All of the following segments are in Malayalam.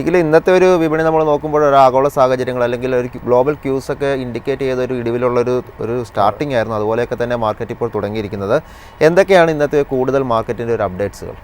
നിഖിൽ, ഇന്നത്തെ ഒരു വിപണി നമ്മൾ നോക്കുമ്പോൾ ഒരു ആഗോള സാഹചര്യങ്ങൾ അല്ലെങ്കിൽ ഒരു ഗ്ലോബൽ ക്യൂസ് ഒക്കെ ഇൻഡിക്കേറ്റ് ചെയ്ത ഒരു ഇടിവിലുള്ളൊരു സ്റ്റാർട്ടിംഗ് ആയിരുന്നു. അതുപോലെയൊക്കെ തന്നെ മാർക്കറ്റ് ഇപ്പോൾ തുടങ്ങിയിരിക്കുന്നത്. എന്തൊക്കെയാണ് ഇന്നത്തെ കൂടുതൽ മാർക്കറ്റിൻ്റെ ഒരു അപ്ഡേറ്റ്സുകൾ?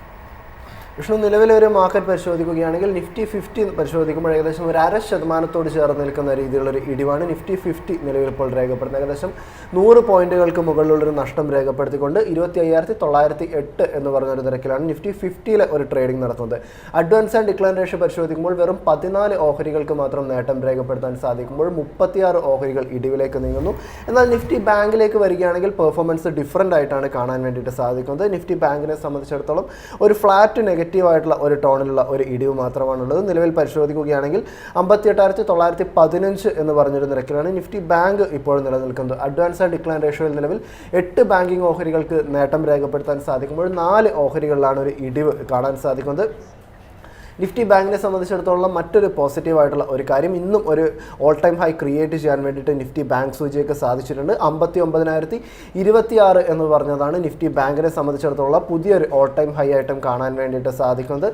വിഷ്ണു, നിലവിലെ ഒരു മാർക്കറ്റ് പരിശോധിക്കുകയാണെങ്കിൽ നിഫ്റ്റി 50 പരിശോധിക്കുമ്പോൾ ഏകദേശം ഒരു 0.5% ചേർന്ന് നിൽക്കുന്ന രീതിയിലുള്ളൊരു ഇടിവാണ് നിഫ്റ്റി 50 നിലവിൽ ഇപ്പോൾ രേഖപ്പെടുന്നത്. ഏകദേശം 100 പോയിന്റുകൾക്ക് മുകളിലുള്ളൊരു നഷ്ടം രേഖപ്പെടുത്തിക്കൊണ്ട് 25,908 എന്ന് പറഞ്ഞൊരു നിരക്കിലാണ് നിഫ്റ്റി 50 ഒരു ട്രേഡിംഗ് നടത്തുന്നത്. അഡ്വാൻസ് ആൻഡ് ഡിക്ലൈൻ റേഷ്യോ പരിശോധിക്കുമ്പോൾ വെറും 14 ഓഹരികൾക്ക് മാത്രം നേട്ടം രേഖപ്പെടുത്താൻ സാധിക്കുമ്പോൾ 36 ഓഹരികൾ ഇടിവിലേക്ക് നീങ്ങുന്നു. എന്നാൽ നിഫ്റ്റി ബാങ്കിലേക്ക് വരികയാണെങ്കിൽ പെർഫോമൻസ് ഡിഫറൻ്റ് ആയിട്ടാണ് കാണാൻ വേണ്ടിയിട്ട് സാധിക്കുന്നത്. നിഫ്റ്റി ബാങ്കിനെ സംബന്ധിച്ചിടത്തോളം ഒരു ഫ്ലാറ്റ് നെഗറ്റീവായിട്ടുള്ള ഒരു ടോണിലുള്ള ഒരു ഇടിവ് മാത്രമാണുള്ളത്. നിലവിൽ പരിശോധിക്കുകയാണെങ്കിൽ 58,915 എന്ന് പറഞ്ഞൊരു നിരക്കിലാണ് നിഫ്റ്റി ബാങ്ക് ഇപ്പോൾ നിലനിൽക്കുന്നത്. അഡ്വാൻസ് ആൻഡ് ഡിക്ലൈൻ റേഷ്യോയിൽ നിലവിൽ 8 ബാങ്കിങ് ഓഹരികൾക്ക് നേട്ടം രേഖപ്പെടുത്താൻ സാധിക്കുമ്പോൾ 4 ഓഹരികളിലാണ് ഒരു ഇടിവ് കാണാൻ സാധിക്കുന്നത്. നിഫ്റ്റി ബാങ്കിനെ സംബന്ധിച്ചിടത്തോളം മറ്റൊരു പോസിറ്റീവായിട്ടുള്ള ഒരു കാര്യം, ഇന്നും ഒരു ഓൾ ടൈം ഹൈ ക്രിയേറ്റ് ചെയ്യാൻ വേണ്ടിയിട്ട് നിഫ്റ്റി ബാങ്ക് സൂചിയൊക്കെ സാധിച്ചിട്ടുണ്ട്. 59,026 എന്ന് പറഞ്ഞതാണ് നിഫ്റ്റി ബാങ്കിനെ സംബന്ധിച്ചിടത്തോളം പുതിയൊരു ഓൾ ടൈം ഹൈ ആയിട്ടും കാണാൻ വേണ്ടിയിട്ട് സാധിക്കുന്നത്.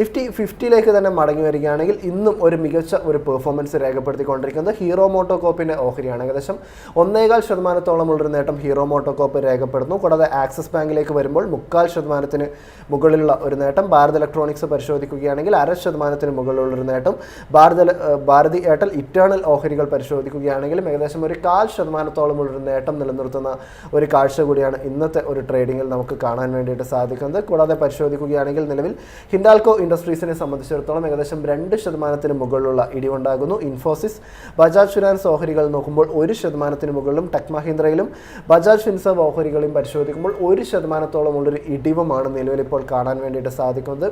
നിഫ്റ്റി 50 തന്നെ മടങ്ങി വരികയാണെങ്കിൽ ഇന്നും ഒരു മികച്ച ഒരു പെർഫോമൻസ് രേഖപ്പെടുത്തിക്കൊണ്ടിരിക്കുന്നത് ഹീറോ മോട്ടോകോപ്പിൻ്റെ ഓഹരിയാണ്. ഏകദേശം 1.25% ഉള്ളൊരു നേട്ടം ഹീറോ മോട്ടോകോപ്പ് രേഖപ്പെടുന്നു. കൂടാതെ ആക്സിസ് ബാങ്കിലേക്ക് വരുമ്പോൾ 0.25% മുകളിലുള്ള ഒരു നേട്ടം. ഭാരത് ഇലക്ട്രോണിക്സ് പരിശോധിക്കുകയാണെങ്കിൽ 0.5% മുകളിലുള്ളൊരു നേട്ടം. ഭാരതി എയർടെൽ ഇറ്റേണൽ ഓഹരികൾ പരിശോധിക്കുകയാണെങ്കിലും ഏകദേശം ഒരു 0.5% ഉള്ളൊരു നേട്ടം നിലനിർത്തുന്ന ഒരു കാഴ്ച കൂടിയാണ് ഇന്നത്തെ ഒരു ട്രേഡിങ്ങിൽ നമുക്ക് കാണാൻ വേണ്ടിയിട്ട് സാധിക്കുന്നത്. കൂടാതെ പരിശോധിക്കുകയാണെങ്കിൽ നിലവിൽ ഹിൻഡാൽകോ ഇൻഡസ്ട്രീസിനെ സംബന്ധിച്ചിടത്തോളം ഏകദേശം 2% മുകളിലുള്ള ഇടിവുണ്ടാകുന്നു. ഇൻഫോസിസ്, ബജാജ് ഫിനാൻസ് ഓഹരികൾ നോക്കുമ്പോൾ 1% മുകളിലും, ടെക് മഹീന്ദ്രയിലും ബജാജ് ഫിൻസർവ് ഓഹരികളെയും പരിശോധിക്കുമ്പോൾ 1% ഉള്ളൊരു ഇടിവുമാണ് നിലവിൽ ഇപ്പോൾ കാണാൻ വേണ്ടിയിട്ട് സാധിക്കുന്നത്.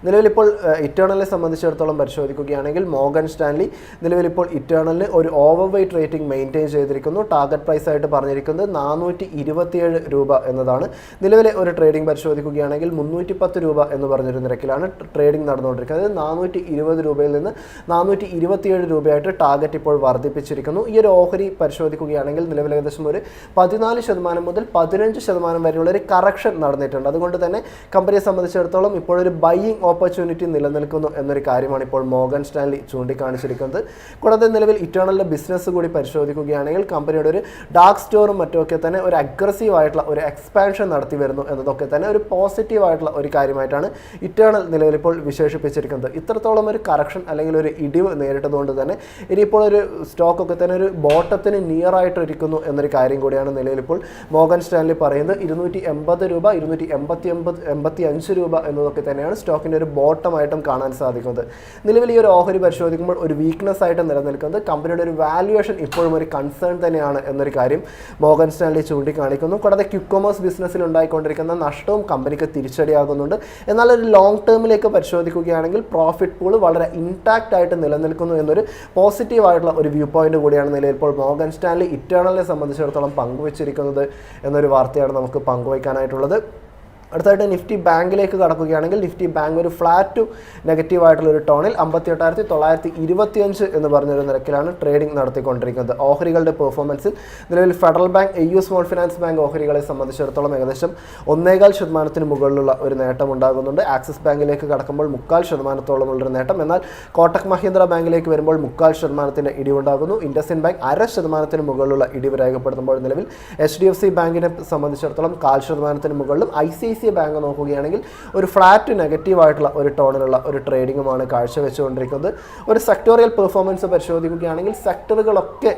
നിലവിലിപ്പോൾ ഇറ്റേണലിനെ സംബന്ധിച്ചിടത്തോളം പരിശോധിക്കുകയാണെങ്കിൽ മോർഗൻ സ്റ്റാൻലി നിലവിലിപ്പോൾ ഇറ്റേണലിന് ഒരു ഓവർ വെയ്റ്റ് റേറ്റിംഗ് മെയിൻറ്റെയിൻ ചെയ്തിരിക്കുന്നു. ടാർഗറ്റ് പ്രൈസ് ആയിട്ട് പറഞ്ഞിരിക്കുന്നത് 427 രൂപ എന്നതാണ്. നിലവിലെ ഒരു ട്രേഡിംഗ് പരിശോധിക്കുകയാണെങ്കിൽ 310 രൂപ എന്ന് പറഞ്ഞൊരു നിരക്കിലാണ് ട്രേഡിംഗ് നടന്നുകൊണ്ടിരിക്കുന്നത്. 420 രൂപയിൽ നിന്ന് 427 രൂപയായിട്ട് ടാർഗറ്റ് ഇപ്പോൾ വർദ്ധിപ്പിച്ചിരിക്കുന്നു. ഈ ഒരു ഓഹരി പരിശോധിക്കുകയാണെങ്കിൽ നിലവിൽ ഏകദേശം ഒരു 14% മുതൽ 15% വരെയുള്ള ഒരു കറക്ഷൻ നടന്നിട്ടുണ്ട്. അതുകൊണ്ട് തന്നെ കമ്പനിയെ സംബന്ധിച്ചിടത്തോളം ഇപ്പോഴൊരു ബൈയിങ് ഓപ്പർച്യൂണിറ്റി നിലനിൽക്കുന്നു എന്നൊരു കാര്യമാണ് ഇപ്പോൾ മോർഗൻ സ്റ്റാൻലി ചൂണ്ടിക്കാണിച്ചിരിക്കുന്നത്. കൂടാതെ നിലവിൽ ഇറ്റേണലിൻ്റെ ബിസിനസ് കൂടി പരിശോധിക്കുകയാണെങ്കിൽ കമ്പനിയുടെ ഒരു ഡാർക്ക് സ്റ്റോറും മറ്റുമൊക്കെ തന്നെ ഒരു അഗ്രസീവ് ആയിട്ടുള്ള ഒരു എക്സ്പാൻഷൻ നടത്തി വരുന്നു എന്നതൊക്കെ തന്നെ ഒരു പോസിറ്റീവ് ആയിട്ടുള്ള ഒരു കാര്യമായിട്ടാണ് ഇറ്റേണൽ നിലവിലിപ്പോൾ വിശേഷിപ്പിച്ചിരിക്കുന്നത്. ഇത്രത്തോളം ഒരു കറക്ഷൻ അല്ലെങ്കിൽ ഒരു ഇടിവ് നേരിട്ടതുകൊണ്ട് തന്നെ ഇനിയിപ്പോൾ ഒരു സ്റ്റോക്കൊക്കെ തന്നെ ഒരു ബോട്ടത്തിന് നിയർ ആയിട്ടിരിക്കുന്നു എന്നൊരു കാര്യം കൂടിയാണ് നിലവിലിപ്പോൾ മോർഗൻ സ്റ്റാൻലി പറയുന്നത്. 280 രൂപ, 285 രൂപ എന്നതൊക്കെ തന്നെയാണ് സ്റ്റോക്കിൻ്റെ ഒരു ബോട്ടമായിട്ടും കാണാൻ സാധിക്കുന്നത്. നിലവിൽ ഈ ഒരു ഓഹരി പരിശോധിക്കുമ്പോൾ ഒരു വീക്ക്നെസ് ആയിട്ട് നിലനിൽക്കുന്നത് കമ്പനിയുടെ ഒരു വാല്യുവേഷൻ ഇപ്പോഴും ഒരു കൺസേൺ തന്നെയാണ് എന്നൊരു കാര്യം മോർഗൻ സ്റ്റാൻലി ചൂണ്ടിക്കാണിക്കുന്നു. കൂടാതെ ക്വിക്ക് കൊമേഴ്സ് ബിസിനസ്സിൽ ഉണ്ടായിക്കൊണ്ടിരിക്കുന്ന നഷ്ടവും കമ്പനിക്ക് തിരിച്ചടിയാകുന്നുണ്ട്. എന്നാൽ ഒരു ലോങ് ടേമിലേക്ക് പരിശോധിക്കുകയാണെങ്കിൽ പ്രോഫിറ്റ് പൂൾ വളരെ ഇൻടാക്റ്റ് ആയിട്ട് നിലനിൽക്കുന്നു എന്നൊരു പോസിറ്റീവായിട്ടുള്ള ഒരു വ്യൂ പോയിന്റ് കൂടിയാണ് നിലവിൽ ഇപ്പോൾ മോർഗൻ സ്റ്റാൻലി ഇറ്റേണലിനെ സംബന്ധിച്ചിടത്തോളം പങ്കുവച്ചിരിക്കുന്നത് എന്നൊരു വാർത്തയാണ് നമുക്ക് പങ്കുവയ്ക്കാനായിട്ടുള്ളത്. അടുത്തായിട്ട് നിഫ്റ്റി ബാങ്കിലേക്ക് കടക്കുകയാണെങ്കിൽ നിഫ്റ്റി ബാങ്ക് ഒരു ഫ്ലാറ്റ് ടു നെഗറ്റീവായിട്ടുള്ള ഒരു ടോണിൽ 58,925 എന്ന് പറഞ്ഞൊരു നിരക്കിലാണ് ട്രേഡിംഗ് നടത്തിക്കൊണ്ടിരിക്കുന്നത്. ഓഹരികളുടെ പെർഫോമൻസിൽ നിലവിൽ federal bank, AU small finance bank ഓഹരികളെ സംബന്ധിച്ചിടത്തോളം ഏകദേശം 1.25% മുകളിലുള്ള ഒരു നേട്ടം ഉണ്ടാകുന്നുണ്ട്. ആക്സിസ് ബാങ്കിലേക്ക് കടക്കുമ്പോൾ 0.25%ഉള്ളൊരു നേട്ടം. എന്നാൽ കോട്ടക് മഹീന്ദ്ര ബാങ്കിലേക്ക് വരുമ്പോൾ 0.5% ഇടിവുണ്ടാകുന്നു. ഇൻഡസ്ഇൻഡ് ബാങ്ക് 0.5% മുകളിലുള്ള ഇടിവ് രേഖപ്പെടുത്തുമ്പോൾ നിലവിൽ HDFC ബാങ്കിനെ സംബന്ധിച്ചിടത്തോളം 0.5% മുകളിലും, ICICI ബാങ്ക് നോക്കുകയാണെങ്കിൽ ഒരു ഫ്ലാറ്റ് നെഗറ്റീവായിട്ടുള്ള ഒരു ടോണിലുള്ള ഒരു ട്രേഡിങ്ങുമാണ് കാഴ്ചവെച്ചുകൊണ്ടിരിക്കുന്നത്. ഒരു സെക്ടോറിയൽ പെർഫോമൻസ് പരിശോധിക്കുകയാണെങ്കിൽ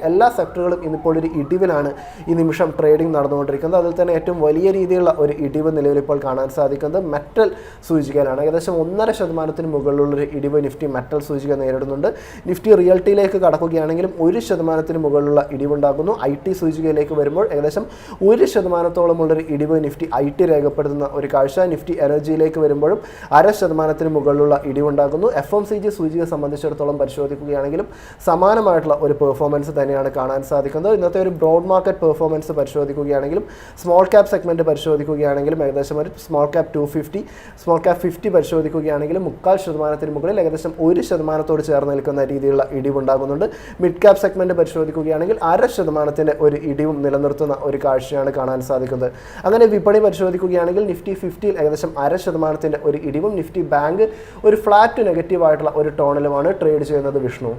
എല്ലാ സെക്ടറുകളും ഇന്നിപ്പോൾ ഒരു ഇടിവിലാണ് ഈ നിമിഷം ട്രേഡിംഗ് നടന്നുകൊണ്ടിരിക്കുന്നത്. അതിൽ തന്നെ ഏറ്റവും വലിയ രീതിയിലുള്ള ഒരു ഇടിവ് നിലവിലിപ്പോൾ കാണാൻ സാധിക്കുന്നത് മെറ്റൽ സൂചികയിലാണ്. ഏകദേശം 1.5% മുകളിലുള്ളൊരു ഇടിവ് നിഫ്റ്റി മെറ്റൽ സൂചിക നേരിടുന്നുണ്ട്. നിഫ്റ്റി റിയൽറ്റിയിലേക്ക് കടക്കുകയാണെങ്കിലും 1% മുകളിലുള്ള ഇടിവുണ്ടാകുന്നു. IT സൂചികയിലേക്ക് വരുമ്പോൾ ഏകദേശം 1%-ഓളമുള്ളൊരു ഇടിവ് നിഫ്റ്റി IT രേഖപ്പെടുത്തുന്ന ഒരു കാഴ്ച. നിഫ്റ്റി എനർജിയിലേക്ക് വരുമ്പോഴും 0.5% മുകളിലുള്ള ഇടിവുണ്ടാകുന്നു. FMCG സൂചികയെ സംബന്ധിച്ചിടത്തോളം പരിശോധിക്കുകയാണെങ്കിലും സമാനമായിട്ടുള്ള ഒരു പെർഫോമൻസ് തന്നെയാണ് കാണാൻ സാധിക്കുന്നത്. ഇന്നത്തെ ഒരു ബ്രോഡ് മാർക്കറ്റ് പെർഫോമൻസ് പരിശോധിക്കുകയാണെങ്കിലും സ്മോൾ ക്യാപ് സെഗ്മെൻറ്റ് പരിശോധിക്കുകയാണെങ്കിലും ഏകദേശം ഒരു സ്മോൾ ക്യാപ് 250, സ്മോൾ ക്യാപ് 50 പരിശോധിക്കുകയാണെങ്കിലും 0.25% മുകളിൽ ഏകദേശം 1%-ഓട് ചേർന്ന് നിൽക്കുന്ന രീതിയിലുള്ള ഇടിവുണ്ടാകുന്നുണ്ട്. മിഡ് ക്യാപ് സെഗ്മെൻറ്റ് പരിശോധിക്കുകയാണെങ്കിൽ 0.5% ഒരു ഇടിവും നിലനിർത്തുന്ന ഒരു കാഴ്ചയാണ് കാണാൻ സാധിക്കുന്നത്. അങ്ങനെ വിപണി പരിശോധിക്കുകയാണെങ്കിൽ നിഫ്റ്റി നിഫ്റ്റി 50 ഏകദേശം 0.5% ഒരു ഇടിവും നിഫ്റ്റി ബാങ്ക് ഒരു ഫ്ലാറ്റ് നെഗറ്റീവ് ആയിട്ടുള്ള ഒരു ടോണിലുമാണ് ട്രേഡ് ചെയ്യുന്നത് വിഷ്ണു.